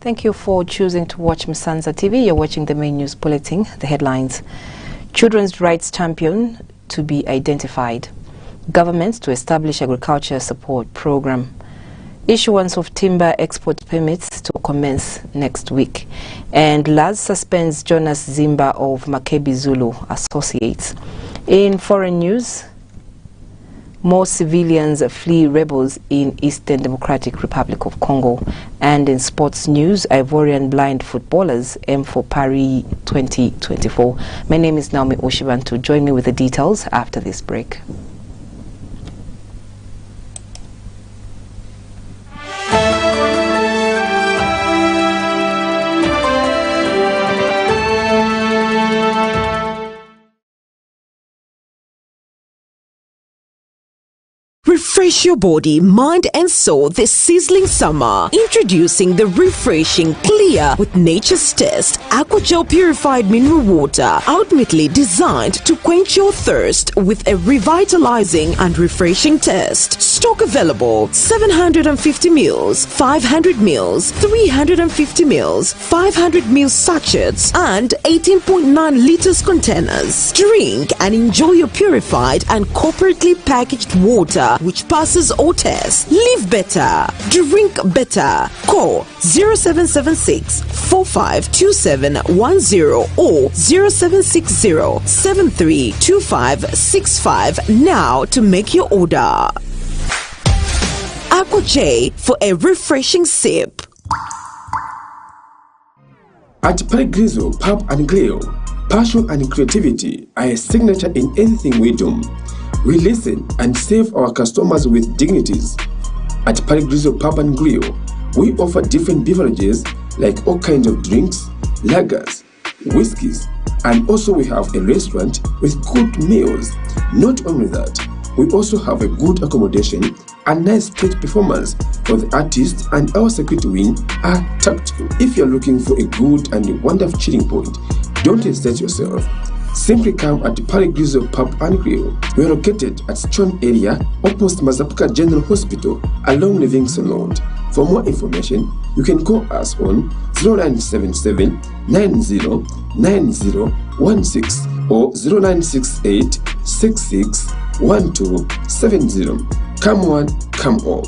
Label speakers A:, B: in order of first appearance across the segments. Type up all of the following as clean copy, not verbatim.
A: Thank you for choosing to watch Musanza TV. You're watching the main news bulletin. The headlines: Children's rights champion to be identified. Government to establish agriculture support program. Issuance of timber export permits to commence next week. And LAS suspends Jonas Zimba of Makebi Zulu Associates. In foreign news, more civilians flee rebels in Eastern Democratic Republic of Congo. And in sports news, Ivorian blind footballers aim for Paris 2024. My name is Naomi Oshibantu. Join me with the details after this break.
B: Refresh your body, mind and soul this sizzling summer. Introducing the refreshing Clear with Nature's Test Aqua Gel Purified Mineral Water, ultimately designed to quench your thirst with a revitalizing and refreshing taste. Stock available: 750 ml, 500 ml, 350 ml, 500 ml sachets and 18.9 liters containers. Drink and enjoy your purified and corporately packaged water which passes all tests. Live better, drink better. Call 0776 452710 or 0760 732565 now to make your order. Aqua J for a refreshing sip.
C: At Parigrizzo Pub and Grill, passion and creativity are a signature in anything we do. We listen and serve our customers with dignities. At Parigrizzo Pub and Grill, we offer different beverages like all kinds of drinks, lagers, whiskeys, and also we have a restaurant with good meals. Not only that, we also have a good accommodation and nice stage performance for the artists, and our security wing are tactical. If you're looking for a good and wonderful chilling point, don't hesitate yourself. Simply come at the Parigrizzo Pub and Grill. We are located at Stone area opposite Mazapuka General Hospital along Livingston Road. For more information, you can call us on 0977 909016 or 0968 661270. Come one, come all.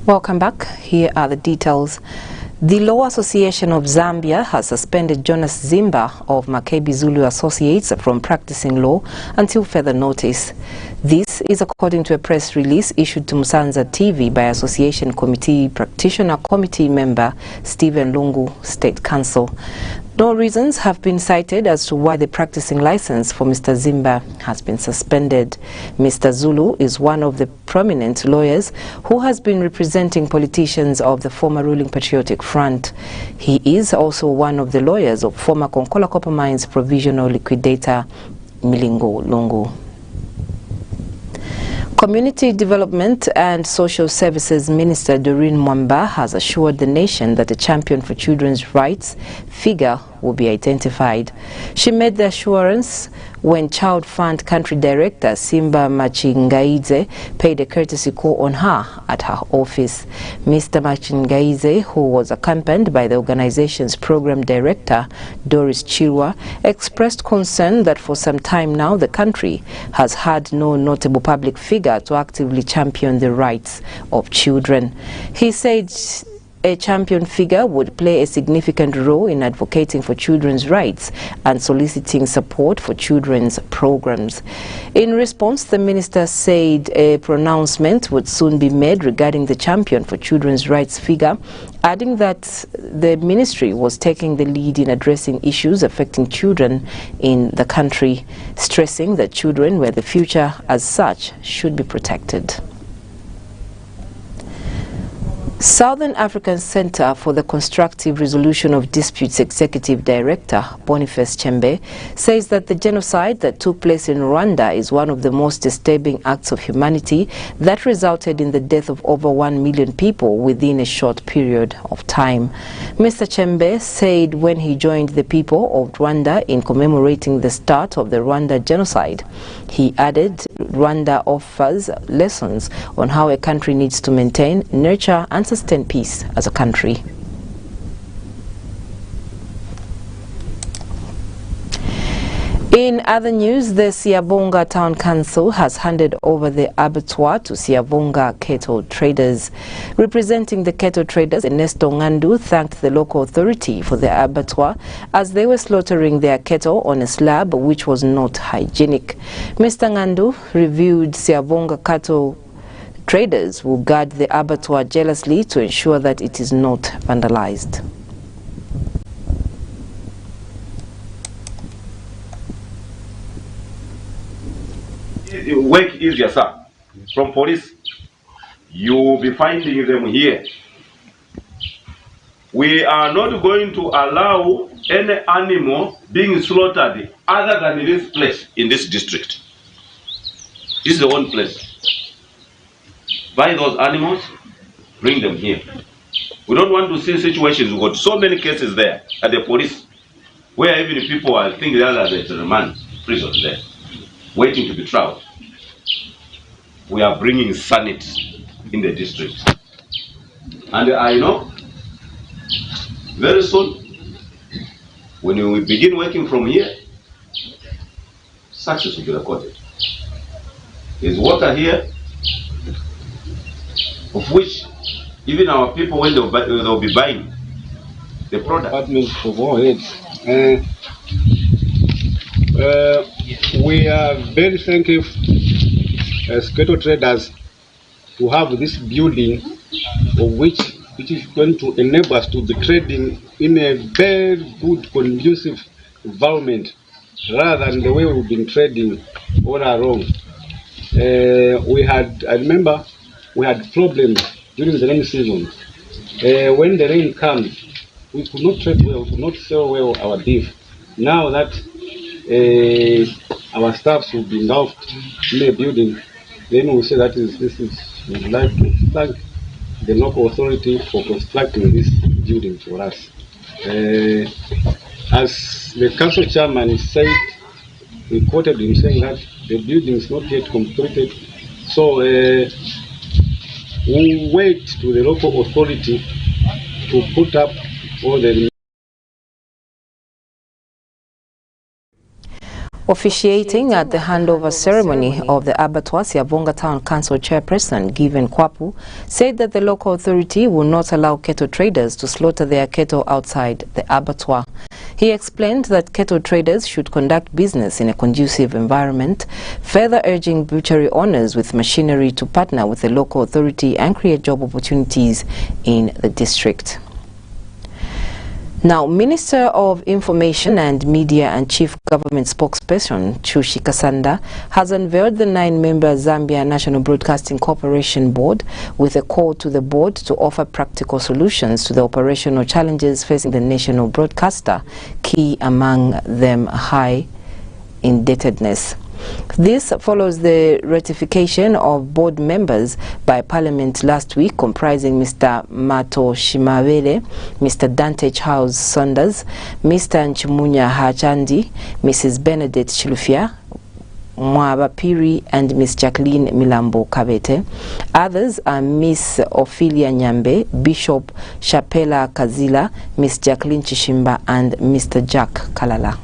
A: Welcome back. Here are the details. The Law Association of Zambia has suspended Jonas Zimba of Makebi Zulu Associates from practicing law until further notice. This is according to a press release issued to Musanza TV by Association Committee Practitioner Committee member Stephen Lungu, State Council. No reasons have been cited as to why the practicing license for Mr. Zimba has been suspended. Mr. Zulu is one of the prominent lawyers who has been representing politicians of the former ruling Patriotic Front. He is also one of the lawyers of former Konkola Copper Mines provisional liquidator Milingo Lungu. Community Development and Social Services Minister Doreen Mwamba has assured the nation that a champion for children's rights figure will be identified. She made the assurance when Child Fund Country Director Simba Machingaidze paid a courtesy call on her at her office. Mr. Machingaidze, who was accompanied by the organization's program director Doris Chirwa, expressed concern that for some time now the country has had no notable public figure to actively champion the rights of children. He said a champion figure would play a significant role in advocating for children's rights and soliciting support for children's programs. In response, the minister said a pronouncement would soon be made regarding the champion for children's rights figure, adding that the ministry was taking the lead in addressing issues affecting children in the country, stressing that children were the future as such should be protected. Southern African Center for the Constructive Resolution of Disputes Executive Director Boniface Chembe says that the genocide that took place in Rwanda is one of the most disturbing acts of humanity that resulted in the death of over 1 million people within a short period of time. Mr. Chembe said when he joined the people of Rwanda in commemorating the start of the Rwanda genocide. He added Rwanda offers lessons on how a country needs to maintain, nurture and sustain peace as a country. In other news, the Siabonga Town Council has handed over the abattoir to Siabonga cattle traders. Representing the cattle traders, Ernesto Ngandu thanked the local authority for the abattoir as they were slaughtering their cattle on a slab which was not hygienic. Mr. Ngandu reviewed Siabonga cattle traders will guard the abattoir jealously to ensure that it is not vandalized.
D: Work easier, sir. From police, you will be finding them here. We are not going to allow any animal being slaughtered other than in this place, in this district. This is the one place. Buy those animals, bring them here. We don't want to see situations. We've got so many cases there at the police where even people are thinking that there's a remand prison there, waiting to be tried. We are bringing sanity in the district. And I know very soon, when we begin working from here, success will be recorded. There's water here, of which even our people, when they'll be buying the product.
E: Department of all heads. We are very thankful as cattle traders to have this building, of which it is going to enable us to be trading in a very good, conducive environment, rather than the way we've been trading all along. I remember we had problems during the rainy season. When the rain comes, we could not trade well, we could not sell well our beef. Now that our staffs will be engulfed in the building, then we say that we'd like to thank the local authority for constructing this building for us. As the council chairman said, we quoted him saying that the building is not yet completed, so we wait to the local authority to put up all the.
A: Officiating at the handover ceremony of the abattoir, Siabonga Town Council Chairperson Given Kwapu said that the local authority will not allow cattle traders to slaughter their cattle outside the abattoir. He explained that cattle traders should conduct business in a conducive environment, further urging butchery owners with machinery to partner with the local authority and create job opportunities in the district. Now, Minister of Information and Media and Chief Government Spokesperson Chushi Kasanda has unveiled the 9-member Zambia National Broadcasting Corporation Board with a call to the board to offer practical solutions to the operational challenges facing the national broadcaster, key among them high indebtedness. This follows the ratification of board members by Parliament last week, comprising Mr. Mato Shimawele, Mr. Dante Charles Saunders, Mr. Nchimunya Hachandi, Mrs. Benedict Chilufya Mwaba Piri and Miss Jacqueline Milambo Kabete. Others are Miss Ophelia Nyambe, Bishop Shapela Kazila, Miss Jacqueline Chishimba and Mr. Jack Kalala.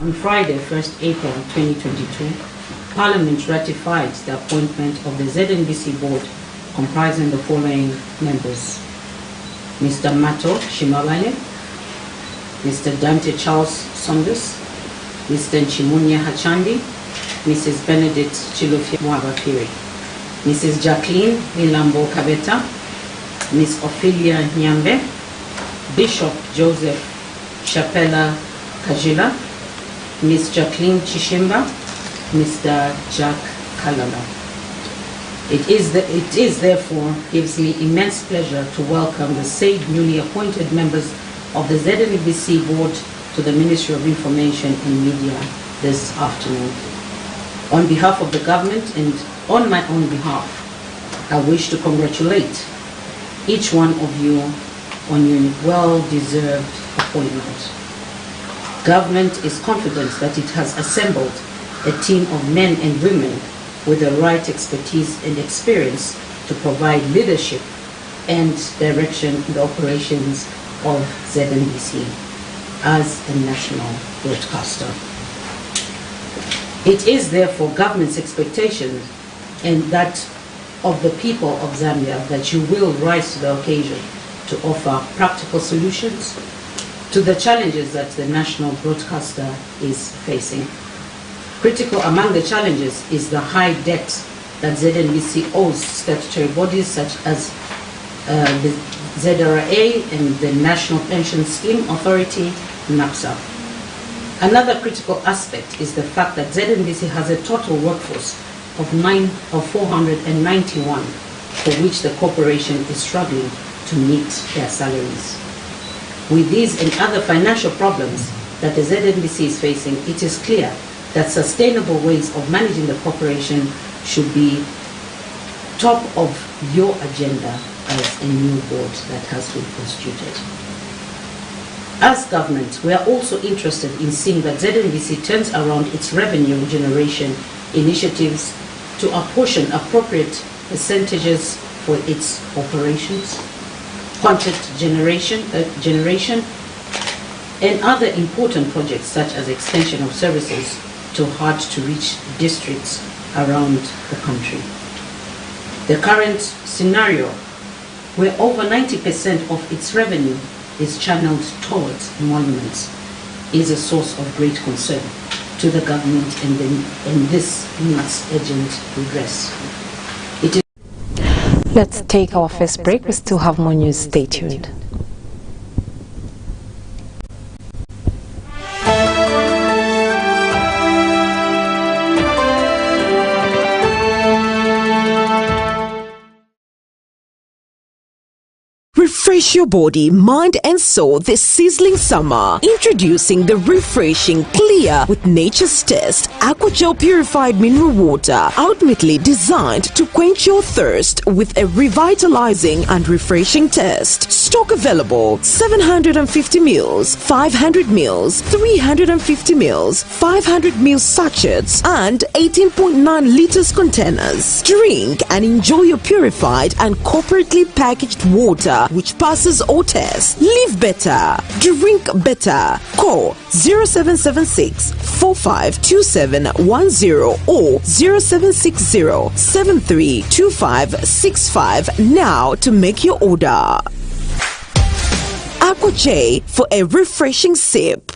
F: On Friday, 1st April 2022, Parliament ratified the appointment of the ZNBC board comprising the following members: Mr. Mato Shimawale, Mr. Dante Charles Saunders, Mr. Nchimunya Hachandi, Mrs. Benedict Chilufya Mwabapiri, Mrs. Jacqueline Milambo Kabeta, Miss Ophelia Nyambe, Bishop Joseph Shapela Kajila, Miss Jacqueline Chishimba, Mr. Jack Kalala. It is therefore gives me immense pleasure to welcome the said newly appointed members of the ZNBC board to the Ministry of Information and Media this afternoon. On behalf of the government and on my own behalf, I wish to congratulate each one of you on your well-deserved appointment. Government is confident that it has assembled a team of men and women with the right expertise and experience to provide leadership and direction in the operations of ZNBC as a national broadcaster. It is therefore government's expectation and that of the people of Zambia that you will rise to the occasion to offer practical solutions to the challenges that the national broadcaster is facing. Critical among the challenges is the high debt that ZNBC owes statutory bodies such as the ZRA and the National Pension Scheme Authority, NAPSA. Another critical aspect is the fact that ZNBC has a total workforce of 491, for which the corporation is struggling to meet their salaries. With these and other financial problems that the ZNBC is facing, it is clear that sustainable ways of managing the corporation should be top of your agenda as a new board that has been constituted. As government, we are also interested in seeing that ZNBC turns around its revenue generation initiatives to apportion appropriate percentages for its operations, content generation, and other important projects such as extension of services to hard-to-reach districts around the country. The current scenario, where over 90% of its revenue is channeled towards monuments, is a source of great concern to the government, and this needs urgent redress.
A: Let's take our first break. We still have more news. Stay tuned.
B: Refresh your body, mind and soul this sizzling summer. Introducing the refreshing Clear with Nature's Test Aqua Gel Purified Mineral Water, ultimately designed to quench your thirst with a revitalizing and refreshing taste. Stock available: 750 ml, 500 ml, 350 ml, 500 ml sachets and 18.9 liters containers. Drink and enjoy your purified and corporately packaged water which passes all tests. Live better. Drink better. Call 0776 452710 or 0760 732565 now to make your order. Aqua J for a refreshing sip.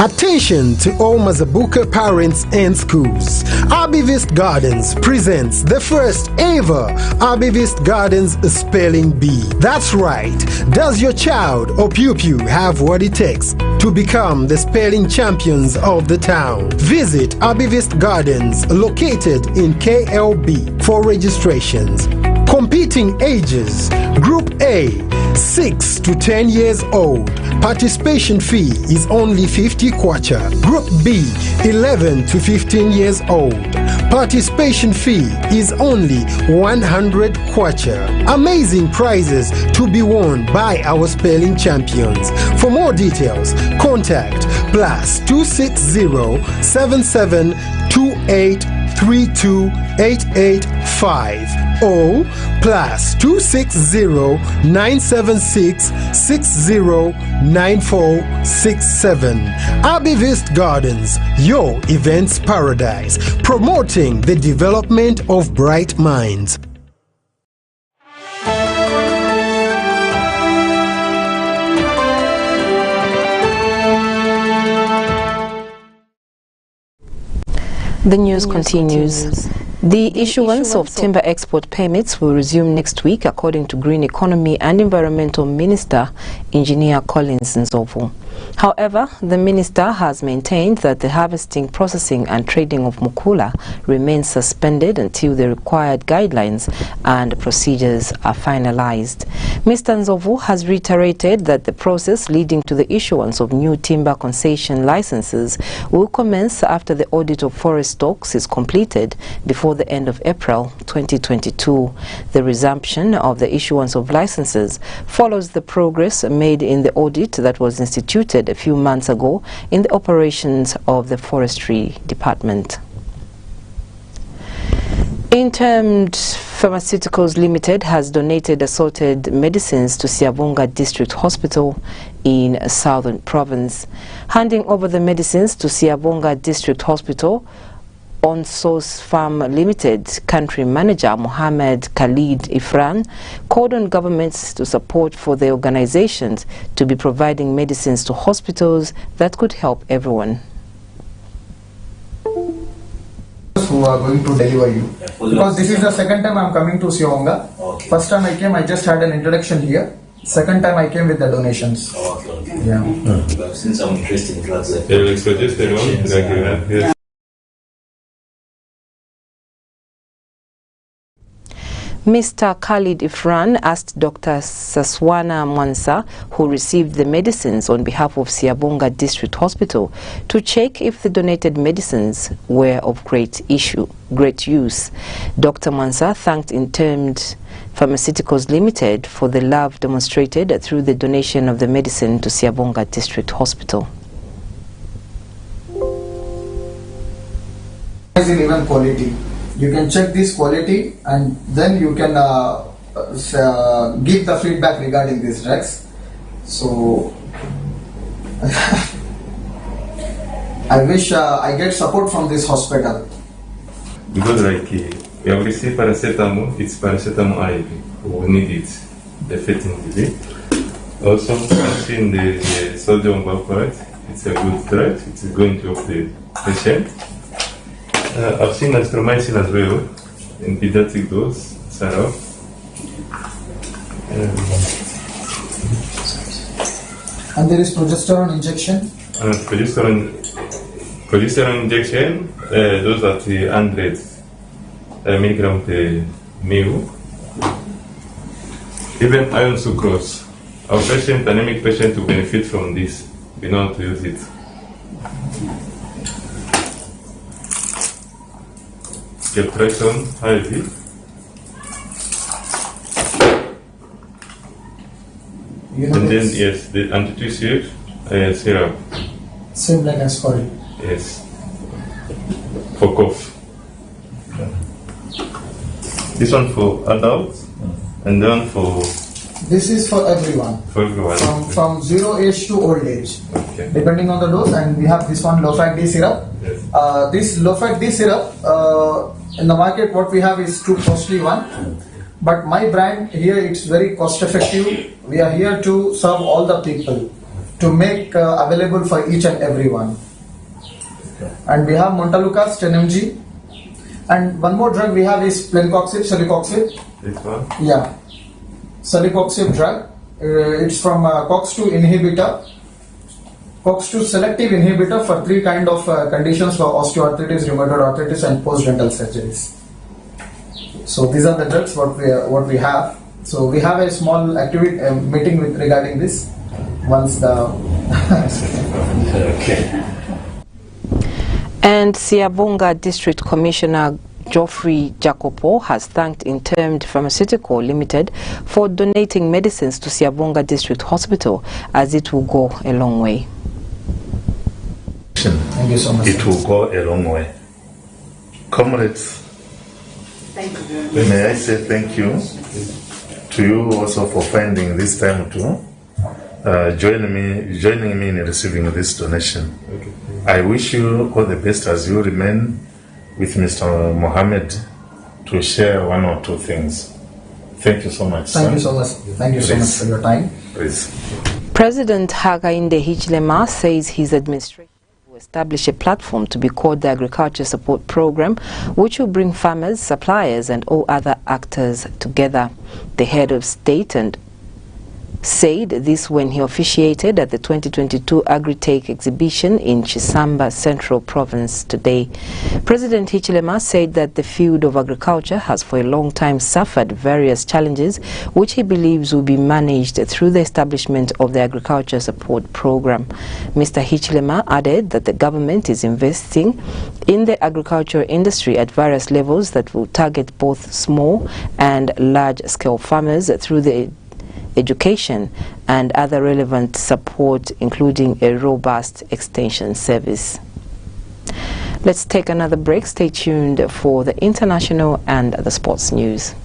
G: Attention to all Mazabuka parents and schools. Abivist Gardens presents the first ever Abivist Gardens Spelling Bee. That's right. Does your child or pupil have what it takes to become the spelling champions of the town? Visit Abivist Gardens located in KLB for registrations. Competing ages: Group A, 6 to 10 years old. Participation fee is only 50 kwacha. Group B, 11 to 15 years old. Participation fee is only 100 kwacha. Amazing prizes to be won by our spelling champions. For more details, contact +260 7728 32885 or +260 976 609467. Abivist Gardens, your events paradise, promoting the development of bright minds.
A: The news continues. The issuance of timber export permits will resume next week, according to Green Economy and Environmental Minister, Engineer Collins Nzovu. However, the minister has maintained that the harvesting, processing and trading of mukula remains suspended until the required guidelines and procedures are finalized. Mr. Nzovu has reiterated that the process leading to the issuance of new timber concession licenses will commence after the audit of forest stocks is completed before the end of April 2022. The resumption of the issuance of licenses follows the progress made in the audit that was instituted a few months ago in the operations of the Forestry Department. Intermed Pharmaceuticals Limited has donated assorted medicines to Siabonga District Hospital in Southern Province. Handing over the medicines to Siabonga District Hospital, On Source Farm Limited country manager Mohammed Khalid Ifran called on governments to support for the organizations to be providing medicines to hospitals that could help everyone.
H: Who are going to deliver you, because this is the second time I am coming to Siabonga.
I: Okay.
H: First time I came, I just had an introduction here. Second time I came with the donations.
I: Okay.
H: Yeah.
I: I've seen some interesting drugs like
A: Mr. Khalid Ifran asked Dr. Saswana Mwansa, who received the medicines on behalf of Siabonga District Hospital, to check if the donated medicines were of great use. Dr. Mwansa thanked Intermed Pharmaceuticals Limited for the love demonstrated through the donation of the medicine to Siabonga District Hospital.
H: Even quality. You can check this quality and then you can give the feedback regarding these drugs. So I wish I get support from this hospital.
J: Because like we have received paracetamol, it's paracetamol IV. We need it effectively. Also, I've seen the sodium valproate. It's a good drug. It's going to help the patient. I've seen azithromycin as well in pediatric dose, syrup.
H: And there is progesterone injection.
J: Progesterone injection, those are the 100 milligram per ml. Even iron sucrose. Our patient, anemic patient, will benefit from this. We know how to use it. Depression, IV. And then, yes, the antitussive syrup.
H: Same like ascoril.
J: Yes. For cough. This one for adults, and then for...
H: This is for everyone.
J: For everyone.
H: From 0 age to old age.
J: Okay.
H: Depending on the dose. And we have this one low-fat D syrup.
J: Yes.
H: This low-fat D syrup, in the market what we have is too costly one. But my brand here, it's very cost effective. We are here to serve all the people, to make available for each and everyone. And we have Montelukast 10 mg. And one more drug we have is Plencoxib, Celecoxib.
J: This one?
H: Yeah. Celecoxib drug. It's from COX-2 inhibitor. COX-2 selective inhibitor for 3 kind of conditions for osteoarthritis, rheumatoid arthritis and post-dental surgeries. So these are the drugs what we have. So we have a small activity meeting with regarding this once the
I: Okay.
A: And Siabonga District Commissioner Geoffrey Jacopo has thanked Intermed Pharmaceutical Limited for donating medicines to Siabonga District Hospital, as it will go a long way.
H: Thank you so much.
K: It will go a long way. Comrades,
F: Thank you very much.
K: may I say thank you to you also for finding this time to joining me in receiving this donation.
J: Okay.
K: I wish you all the best as you remain with Mr. Mohammed to share 1 or 2 things. Thank you so much.
H: Thank
K: sir.
H: you so much. Thank you so much for your time.
K: Please.
A: President Hakainde Hichilema says his administration will establish a platform to be called the Agriculture Support Program, which will bring farmers, suppliers and all other actors together. The head of state and said this when he officiated at the 2022 Agri-Tech exhibition in Chisamba Central Province today. President Hichilema said that the field of agriculture has for a long time suffered various challenges which he believes will be managed through the establishment of the Agriculture Support Program. Mr. Hichilema added that the government is investing in the agricultural industry at various levels that will target both small and large-scale farmers through the education and other relevant support, including a robust extension service. Let's take another break. Stay tuned for the international and the sports news.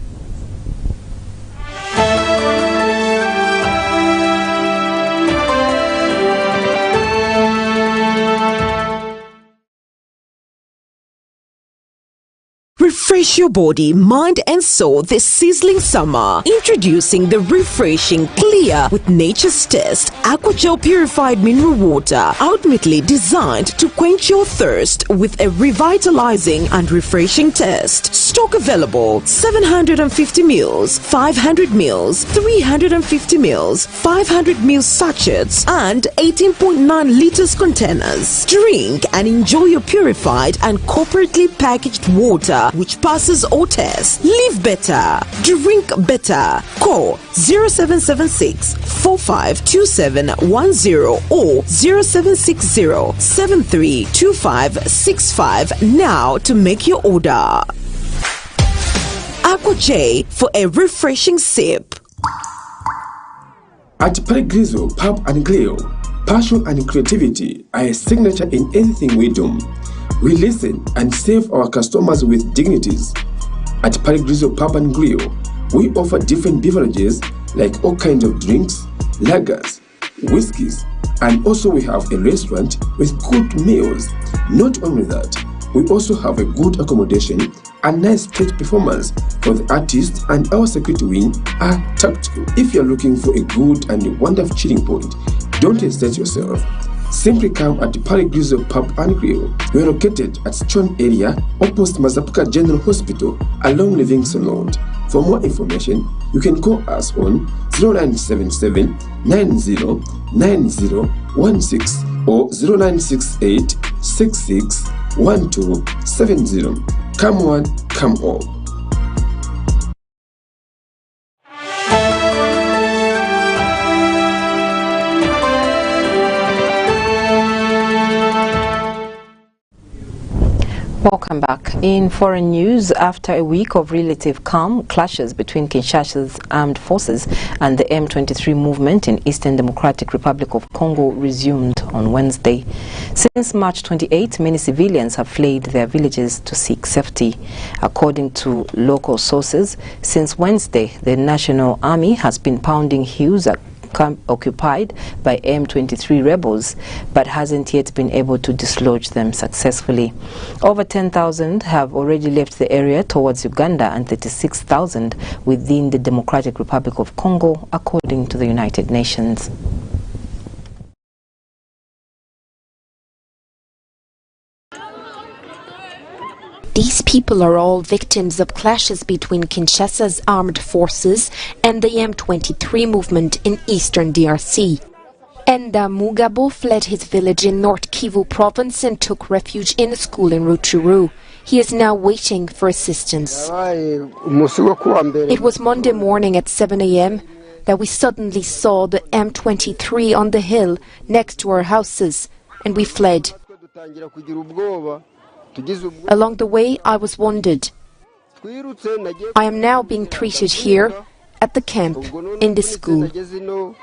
B: Refresh your body, mind and soul this sizzling summer. Introducing the refreshing Clear with Nature's Test Aquagel Purified Mineral Water, ultimately designed to quench your thirst with a revitalizing and refreshing taste. Stock available: 750 ml, 500 ml, 350 ml, 500 ml sachets and 18.9 liters containers. Drink and enjoy your purified and corporately packaged water which passes all tests. Live better. Drink better. Call 0776 452710 or 0760 732565 now to make your order. Aqua J for a refreshing sip.
C: At Parigrizo Pub and Grill, passion and creativity are a signature in anything we do. We listen and serve our customers with dignities. At Parigrizo Pub and Grill, we offer different beverages like all kinds of drinks, lagers, whiskeys, and also we have a restaurant with good meals. Not only that, we also have a good accommodation and nice stage performance for the artists, and our security wing are tactical. If you're looking for a good and a wonderful chilling point, don't hesitate yourself. Simply come at the Parigrizo Pub and Grill. We are located at Stone area opposite Mazapuka General Hospital along Livingston Road. For more information, you can call us on 0977 909016 or 0968 661270. Come one, come all.
A: Welcome back. In foreign news, after a week of relative calm, clashes between Kinshasa's armed forces and the M23 movement in Eastern Democratic Republic of Congo resumed on Wednesday. Since March 28, many civilians have fled their villages to seek safety. According to local sources, since Wednesday, the National Army has been pounding hills occupied by M23 rebels, but hasn't yet been able to dislodge them successfully. Over 10,000 have already left the area towards Uganda and 36,000 within the Democratic Republic of Congo, according to the United Nations.
L: These people are all victims of clashes between Kinshasa's armed forces and the M23 movement in eastern DRC. Enda Mugabo fled his village in North Kivu province and took refuge in a school in Rutshuru. He is now waiting for assistance. It was Monday morning at 7 a.m. that we suddenly saw the M23 on the hill next to our houses, and we fled. Along the way, I was wounded. I am now being treated here at the camp in the school. The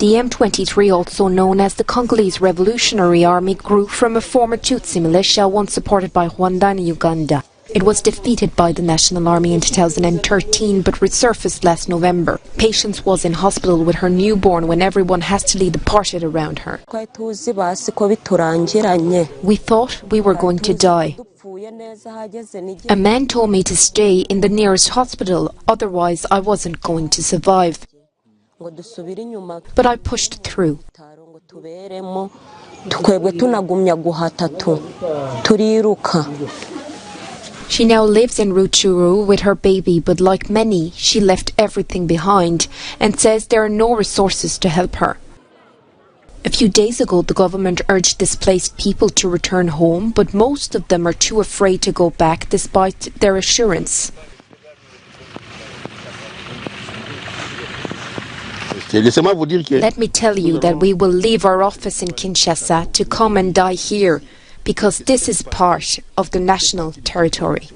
L: M23, also known as the Congolese Revolutionary Army, grew from a former Tutsi militia once supported by Rwanda and Uganda. It was defeated by the National Army in 2013 but resurfaced last November. Patience was in hospital with her newborn when everyone hastily departed around her. We thought we were going to die. A man told me to stay in the nearest hospital, otherwise I wasn't going to survive. But I pushed through. She now lives in Rutshuru with her baby, but like many, she left everything behind and says there are no resources to help her. A few days ago, the government urged displaced people to return home, but most of them are too afraid to go back despite their assurance. Let me tell you that we will leave our office in Kinshasa to come and die here, because this is part of the national territory.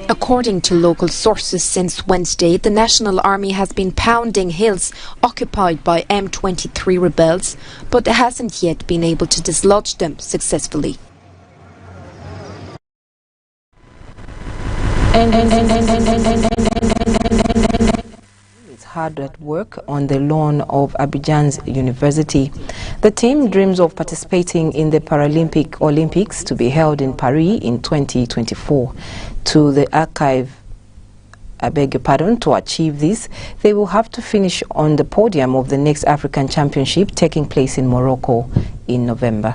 L: According to local sources, since Wednesday, the National Army has been pounding hills occupied by M23 rebels, but hasn't yet been able to dislodge them successfully.
A: It's hard at work on the lawn of Abidjan's university. The team dreams of participating in the Olympics to be held in Paris in 2024. To achieve this, they will have to finish on the podium of the next African Championship taking place in Morocco in November.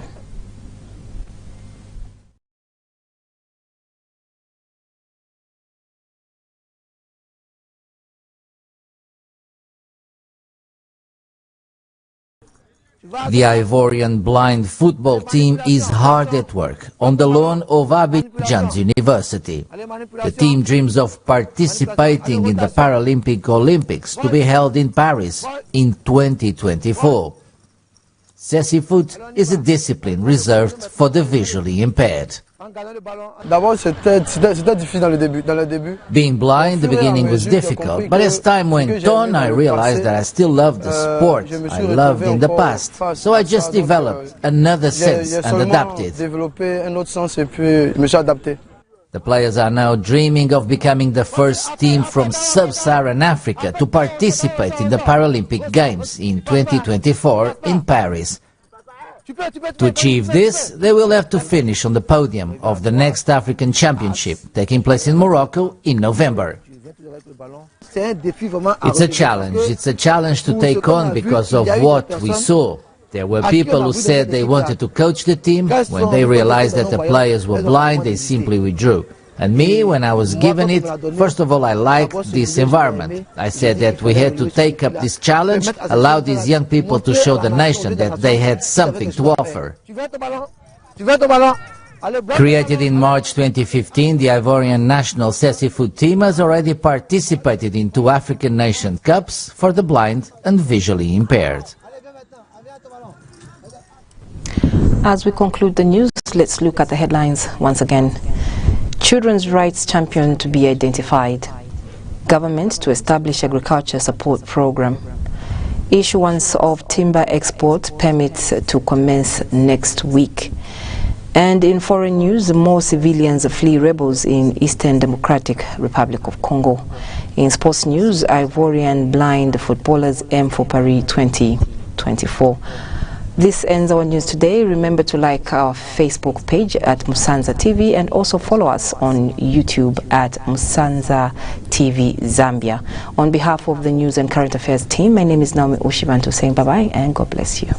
M: The Ivorian blind football team is hard at work on the lawn of Abidjan's university. The team dreams of participating in the Paralympic Olympics to be held in Paris in 2024. Cécifoot is a discipline reserved for the visually impaired. Being blind, the beginning was difficult, but as time went on, I realized that I still loved the sport I loved in the past, so I just developed another sense and adapted. The players are now dreaming of becoming the first team from sub-Saharan Africa to participate in the Paralympic Games in 2024 in Paris. To achieve this, they will have to finish on the podium of the next African Championship, taking place in Morocco in November. It's a challenge to take on because of what we saw. There were people who said they wanted to coach the team. When they realized that the players were blind, they simply withdrew. And me, when I was given it, first of all, I liked this environment. I said that we had to take up this challenge, allow these young people to show the nation that they had something to offer. Created in March 2015, the Ivorian national Cécifoot team has already participated in 2 African Nation Cups for the blind and visually impaired.
A: As we conclude the news, let's look at the headlines once again. Children's rights champion to be identified. Government to establish agriculture support program. Issuance of timber export permits to commence next week. And in foreign news, more civilians flee rebels in Eastern Democratic Republic of Congo. In sports news, Ivorian blind footballers aim for Paris 2024. This ends our news today. Remember to like our Facebook page at Musanza TV and also follow us on YouTube at Musanza TV Zambia. On behalf of the News and Current Affairs team, my name is Naomi Oshibantu saying bye-bye and God bless you.